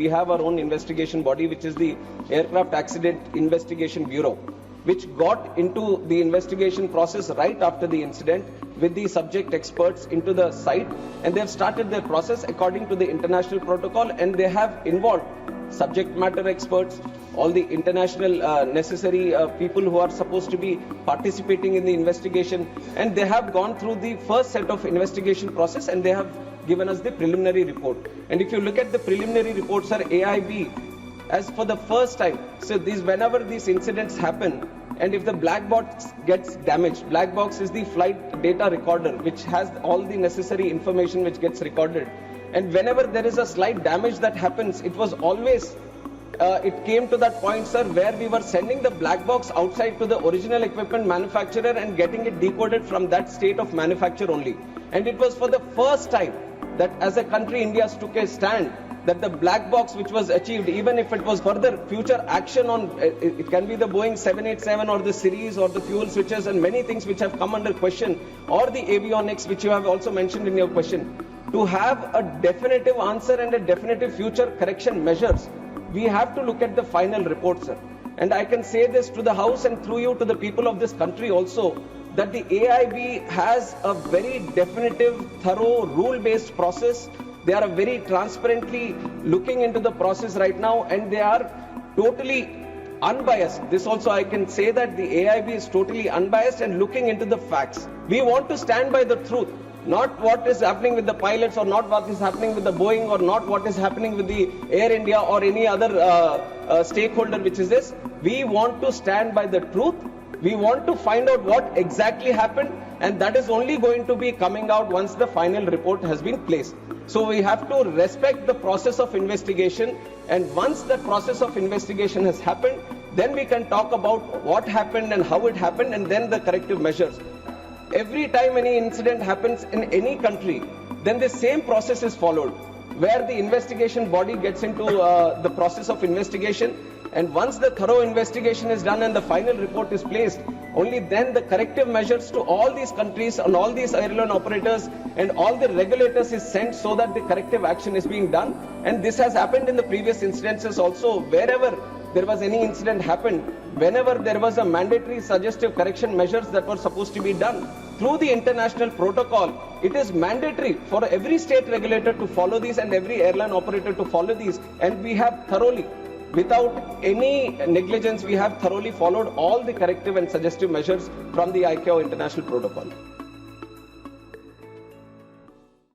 we have our own investigation body, which is the Aircraft Accident Investigation Bureau, which got into the investigation process right after the incident with the subject experts into the site, and they have started their process according to the international protocol, and they have involved subject matter experts, all the international necessary people who are supposed to be participating in the investigation, and they have gone through the first set of investigation process, and they have given us the preliminary report. And if you look at the preliminary reports, sir, AAIB, as for the first time, so whenever these incidents happen, and if the black box gets damaged, black box is the flight data recorder, which has all the necessary information which gets recorded. And whenever there is a slight damage that happens, it was always, it came to that point, sir, where we were sending the black box outside to the original equipment manufacturer and getting it decoded from that state of manufacture only. And it was for the first time that as a country, India took a stand that the black box which was achieved, even if it was further future action on, it can be the Boeing 787 or the series or the fuel switches and many things which have come under question, or the avionics which you have also mentioned in your question, to have a definitive answer and a definitive future correction measures, we have to look at the final report, sir. And I can say this to the House and through you to the people of this country also, that the AAIB has a very definitive, thorough, rule-based process. They are very transparently looking into the process right now, and they are totally unbiased. This also I can say that the AAIB is totally unbiased and looking into the facts. We want to stand by the truth, not what is happening with the pilots or not what is happening with the Boeing or not what is happening with the Air India or any other stakeholder which is this. We want to stand by the truth. We want to find out what exactly happened, and that is only going to be coming out once the final report has been placed. So we have to respect the process of investigation, and once the process of investigation has happened, then we can talk about what happened and how it happened, and then the corrective measures. Every time any incident happens in any country, then the same process is followed, where the investigation body gets into the process of investigation, and once the thorough investigation is done and the final report is placed, only then the corrective measures to all these countries and all these airline operators and all the regulators is sent so that the corrective action is being done. And this has happened in the previous incidences also. Wherever there was any incident happened, whenever there was a mandatory suggestive correction measures that were supposed to be done through the international protocol, it is mandatory for every state regulator to follow these and every airline operator to follow these. And we have thoroughly, without any negligence, we have thoroughly followed all the corrective and suggestive measures from the ICAO international protocol.